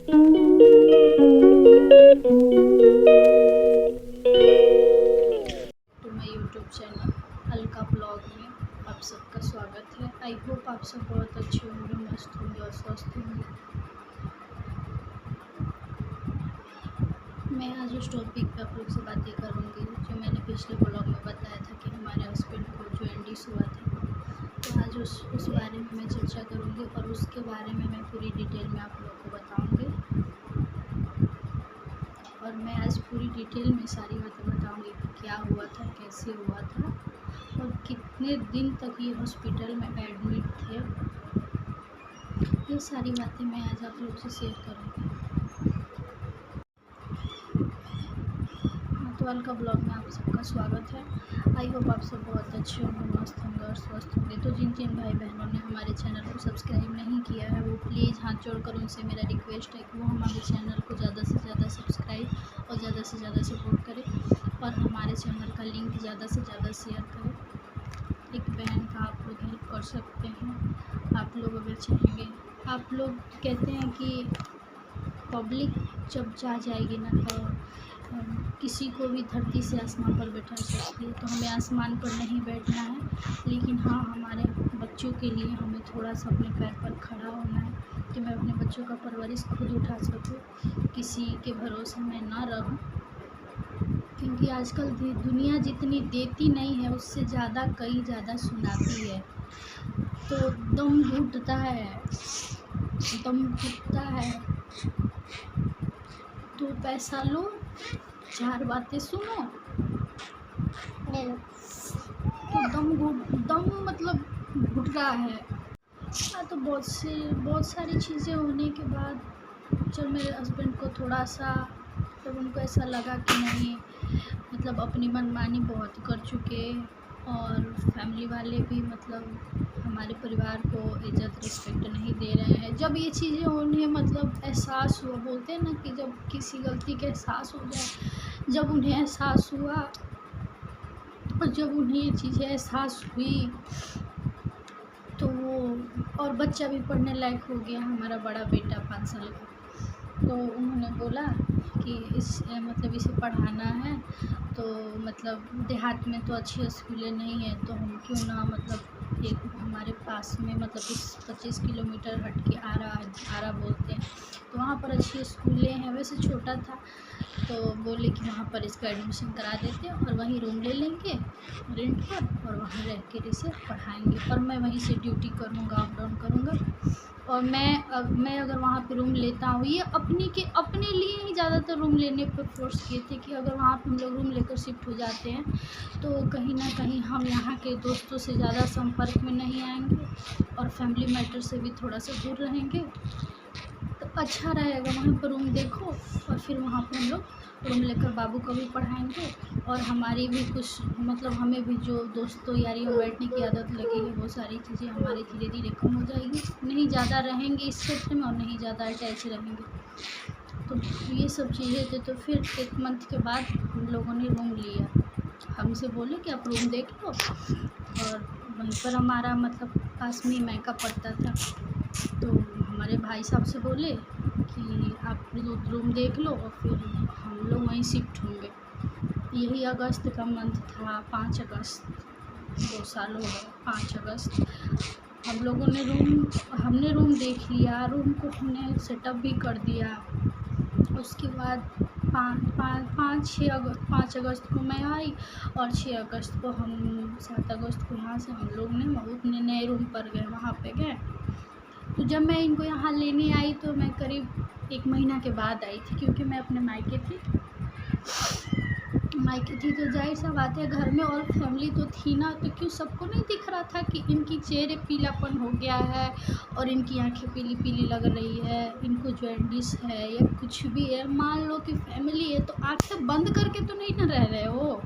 To my YouTube channel Alka blog में आप सबका स्वागत है। आई होप आप सब बहुत अच्छे होंगे, मस्त होंगे और स्वस्थ होंगे। मैं आज उस टॉपिक पे आप लोग से बातें करूँगी जो मैंने पिछले ब्लॉग में बताया था कि हमारे हस्बैंड को जो एंडिस हुआ था। तो आज उस बारे में मैं चर्चा करूँगी और उसके बारे में मैं पूरी डिटेल में आप लोग को बताऊँगी। और मैं आज पूरी डिटेल में सारी बातें बताऊँगी कि क्या हुआ था, कैसे हुआ था और कितने दिन तक ये हॉस्पिटल में एडमिट थे। ये सारी बातें मैं आज आप लोग से शेयर करूँगी। तो अलका ब्लॉग में आप सबका स्वागत है। आई होप आप सब बहुत अच्छे होंगे, मस्त होंगे और स्वस्थ होंगे। तो जिन जिन भाई बहनों ने हमारे चैनल को सब्सक्राइब नहीं किया है वो प्लीज़ हाथ जोड़कर उनसे मेरा रिक्वेस्ट है कि वो हमारे चैनल को ज़्यादा से ज़्यादा सब्सक्राइब और ज़्यादा से ज़्यादा सपोर्ट करें और हमारे चैनल का लिंक ज़्यादा से ज़्यादा शेयर करें। एक बहन का आप लोग हेल्प कर सकते हैं, आप लोग अगर चाहेंगे। आप लोग कहते हैं कि पब्लिक जब जा जाएगी ना तो किसी को भी धरती से आसमान पर बैठा सकती है। तो हमें आसमान पर नहीं बैठना है, लेकिन हाँ हमारे बच्चों के लिए हमें थोड़ा सा अपने पैर पर खड़ा होना है कि मैं अपने बच्चों का परवरिश खुद उठा सकूँ, किसी के भरोसे मैं ना रहूँ। क्योंकि आजकल दुनिया जितनी देती नहीं है उससे ज़्यादा कई ज़्यादा सुनाती है। तो दम घुटता है, दम घुटता है तो पैसा लो, चार बातें सुनो, तो दम मतलब घुट रहा है। तो बहुत सारी चीज़ें होने के बाद जब मेरे हस्बैंड को थोड़ा सा, जब उनको ऐसा लगा कि नहीं मतलब अपनी मनमानी बहुत कर चुके और फैमिली वाले भी मतलब हमारे परिवार को इज़्ज़त रिस्पेक्ट नहीं दे रहे हैं। जब ये चीज़ें उन्हें मतलब एहसास हुआ, बोलते हैं ना कि जब किसी गलती का एहसास हो जाए, जब उन्हें एहसास हुआ और जब उन्हें ये चीज़ें एहसास हुई तो वो, और बच्चा भी पढ़ने लायक हो गया, हमारा बड़ा बेटा 5 साल का। तो उन्होंने बोला कि मतलब इसे पढ़ाना है, तो मतलब देहात में तो अच्छी स्कूलें नहीं हैं, तो हम क्यों ना मतलब एक हमारे पास में मतलब 20-25 किलोमीटर हट के आरा बोलते हैं, तो वहाँ पर अच्छी स्कूलें हैं। वैसे छोटा था तो बोले कि वहाँ पर इसका एडमिशन करा देते हैं और वहीं रूम ले लेंगे रेंट पर और वहाँ रह कर इसे पढ़ाएंगे। और मैं वहीं से ड्यूटी करूँगा, अप डाउन करूँगा। और मैं अगर वहाँ पे रूम लेता हूँ, ये अपने लिए ही ज़्यादातर रूम लेने पर फोर्स किए थे कि अगर वहाँ पे हम लोग रूम लेकर शिफ्ट हो जाते हैं तो कहीं ना कहीं हम यहाँ के दोस्तों से ज़्यादा संपर्क में नहीं आएंगे और फैमिली मैटर से भी थोड़ा सा दूर रहेंगे। तो अच्छा रहेगा, वहाँ पर रूम देखो और फिर वहाँ पर हम लोग रूम लेकर बाबू को भी पढ़ाएंगे और हमारी भी कुछ मतलब हमें भी जो दोस्तों यारियों बैठने की आदत लगी है वो सारी चीज़ें हमारी धीरे धीरे कम हो जाएगी। नहीं ज़्यादा रहेंगे इस क्षेत्र में और नहीं ज़्यादा अटैच रहेंगे। तो ये सब चीज़ें थे। तो फिर 1 मंथ के बाद हम लोगों ने रूम लिया। हमसे बोले कि आप रूम देख लो और वहीं पर हमारा मतलब पास में मायका पड़ता था। तो हमारे भाई साहब से बोले कि आप रूम देख लो और फिर हम लोग वहीं शिफ्ट होंगे। यही अगस्त का मंथ था, 5 अगस्त, 2 साल हो गए। 5 अगस्त हम लोगों ने हमने रूम देख लिया, रूम को हमने सेटअप भी कर दिया। उसके बाद 5 अगस्त को मैं आई और 6 अगस्त को 7 अगस्त को यहाँ से हम लोग ने अपने नए रूम पर गए, वहाँ पे गए। तो जब मैं इनको यहाँ लेने आई तो मैं करीब 1 महीना के बाद आई थी, क्योंकि मैं अपने मायके थी। तो जाहिर सा बात है घर में और फैमिली तो थी ना, तो क्यों सबको नहीं दिख रहा था कि इनकी चेहरे पीलापन हो गया है और इनकी आंखें पीली पीली लग रही है, इनको जॉन्डिस है या कुछ भी है। मान लो कि फैमिली है तो आंखें बंद करके तो नहीं ना रह रहे हो,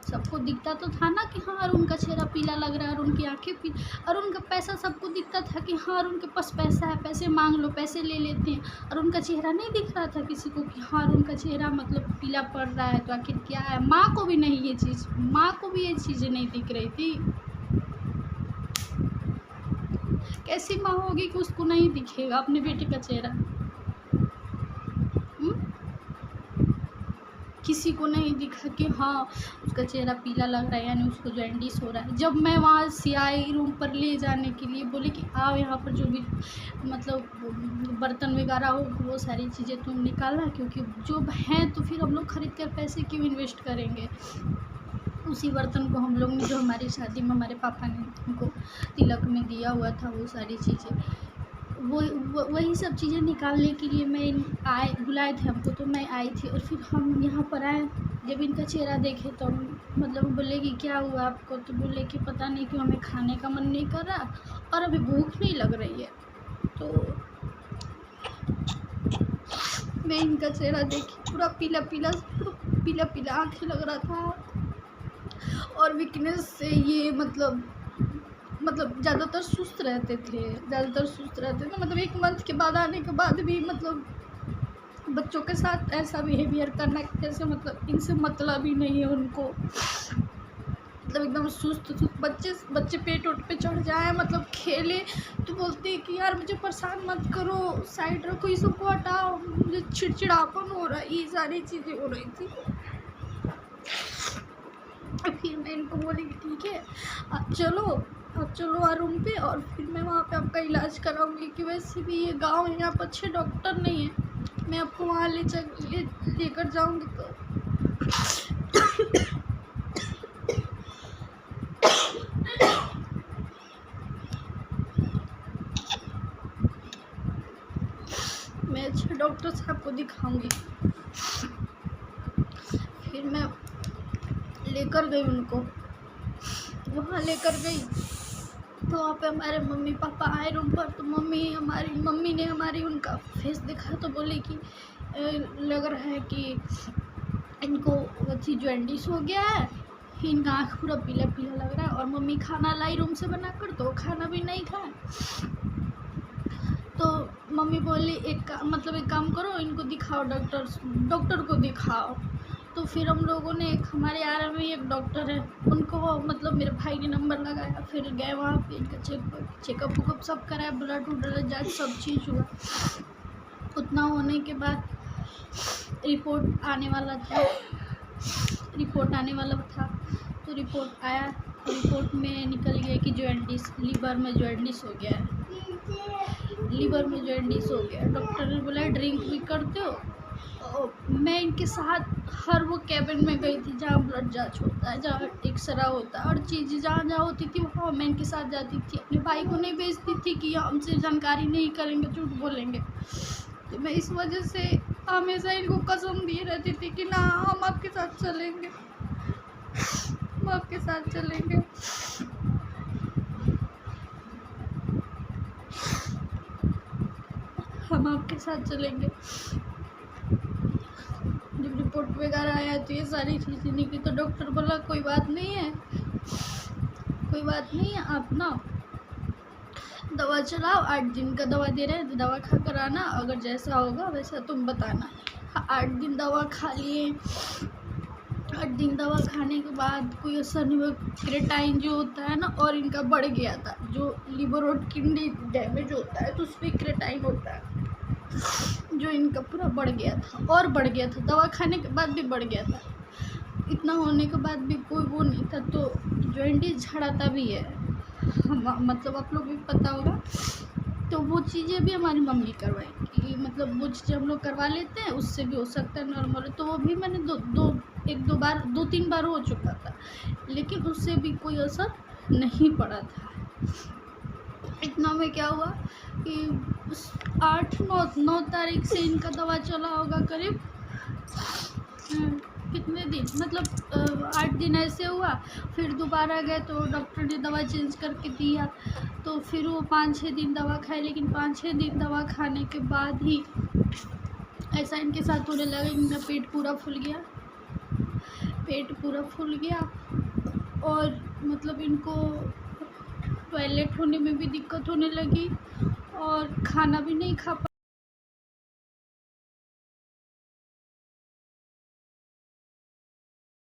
सबको दिखता तो था ना कि हाँ उनका चेहरा पीला लग रहा है और उनकी आंखें पीली, और उनका पैसा सबको दिखता था कि हाँ उनके पास पैसा है, पैसे मांग लो, पैसे ले लेते हैं, और उनका चेहरा नहीं दिख रहा था किसी को कि हाँ उनका चेहरा मतलब पीला पड़ रहा है। तो आखिर क्या है, माँ को भी नहीं ये चीज़, माँ को भी ये चीज़ें नहीं दिख रही थी। कैसी माँ होगी कि उसको नहीं दिखेगा अपने बेटे का चेहरा। किसी को नहीं दिखा कि हाँ उसका चेहरा पीला लग रहा है यानी उसको जॉन्डिस हो रहा है। जब मैं वहाँ से आई रूम पर ले जाने के लिए, बोले कि आओ यहाँ पर जो भी मतलब बर्तन वगैरह हो वो सारी चीज़ें तुम निकालना, क्योंकि जो हैं तो फिर हम लोग ख़रीद कर पैसे क्यों इन्वेस्ट करेंगे। उसी बर्तन को हम लोग ने, जो हमारी शादी में हमारे पापा ने हमको तिलक में दिया हुआ था, वो सारी चीज़ें, वही सब चीज़ें निकालने के लिए मैं बुलाए थे हमको, तो मैं आई थी। और फिर हम यहाँ पर आए, जब इनका चेहरा देखे तो मतलब बोले कि क्या हुआ आपको, तो बोले कि पता नहीं क्यों हमें खाने का मन नहीं कर रहा और अभी भूख नहीं लग रही है। तो मैं इनका चेहरा देखी, पूरा पीला पीला आँखें लग रहा था, और वीकनेस से ये मतलब ज़्यादातर सुस्त रहते थे। मतलब 1 मंथ के बाद आने के बाद भी मतलब बच्चों के साथ ऐसा बिहेवियर करना जैसे मतलब इनसे मतलब ही नहीं है उनको, मतलब एकदम सुस्त बच्चे पेट उठ पे चढ़ जाए, मतलब खेले तो बोलते हैं कि यार मुझे परेशान मत करो, साइड रखो, ये सबको हटाओ, मुझे चिड़चिड़ापन हो रहा है, ये सारी चीज़ें हो रही थी। फिर मैं इनको बोली कि ठीक है आप चलो रूम पे, और फिर मैं वहाँ पे आपका इलाज कराऊंगी, कि वैसे भी ये गांव है, यहाँ पर अच्छे डॉक्टर नहीं है, मैं आपको वहाँ लेकर जाऊंगी। तो मैं अच्छे डॉक्टर साहब को दिखाऊंगी। फिर मैं लेकर गई उनको, वहाँ लेकर गई तो वहाँ पे हमारे मम्मी पापा आए रूम पर। तो मम्मी ने हमारी उनका फेस देखा तो बोली कि लग रहा है कि इनको अच्छी जॉन्डिस हो गया है, इनका आँख पूरा पीला लग रहा है। और मम्मी खाना लाई रूम से बनाकर, तो खाना भी नहीं खाए। तो मम्मी बोली एक काम करो, इनको दिखाओ, डॉक्टर को दिखाओ। तो फिर हम लोगों ने हमारे आर में एक डॉक्टर है, उनको मतलब मेरे भाई ने नंबर लगाया, फिर गए वहाँ पे, इनका चेकअप सब कराया, ब्लड जाँच सब चीज़ हुआ। उतना होने के बाद रिपोर्ट आने वाला था। तो रिपोर्ट आया, रिपोर्ट में निकल गया कि जॉन्डिस, लीवर में जॉन्डिस हो गया है। डॉक्टर ने बोला ड्रिंक भी करते हो। मैं इनके साथ हर वो कैबिन में गई थी जहाँ ब्लड जांच होता है, जहाँ एक्सरा होता है, और चीज़ें जहाँ होती थी वहाँ मैं इनके साथ जाती थी। अपने भाई को नहीं भेजती थी कि हमसे जानकारी नहीं करेंगे, झूठ बोलेंगे। तो मैं इस वजह से हमेशा इनको कसम दिए रहती थी कि ना हम आपके साथ चलेंगे, हम आपके साथ चलेंगे। जब रिपोर्ट वगैरह आया तो ये सारी चीज़ें निकली, तो डॉक्टर बोला कोई बात नहीं है, आप ना दवा चलाओ, 8 दिन का दवा दे रहे हैं, तो दवा खा कर आना, अगर जैसा होगा वैसा तुम बताना। 8 दिन दवा खा लिए। 8 दिन दवा खाने के बाद कोई असर नहीं हुआ। क्रेटाइन जो होता है ना, और इनका बढ़ गया था, जो लीवर और किडनी डैमेज होता है तो उसमें क्रेटाइन होता है, जो इनका पूरा बढ़ गया था, दवा खाने के बाद भी बढ़ गया था। इतना होने के बाद भी कोई वो नहीं था। तो जॉन्डिस झड़ाता भी है, मतलब आप लोग भी पता होगा। तो वो चीज़ें भी हमारी मम्मी करवाई, कि मतलब वो चीज़ें हम लोग करवा लेते हैं, उससे भी हो सकता है नॉर्मल। तो वो भी मैंने 2-3 बार हो चुका था, लेकिन उससे भी कोई असर नहीं पड़ा था। इतना में क्या हुआ कि 8-9 तारीख से इनका दवा चला होगा करीब कितने दिन, मतलब 8 दिन ऐसे हुआ। फिर दोबारा गए तो डॉक्टर ने दवा चेंज करके दिया, तो फिर वो 5-6 दिन दवा खाए, लेकिन 5-6 दिन दवा खाने के बाद ही ऐसा इनके साथ होने लगा। इनका पेट पूरा फूल गया, और मतलब इनको टॉयलेट होने में भी दिक्कत होने लगी, और खाना भी नहीं खा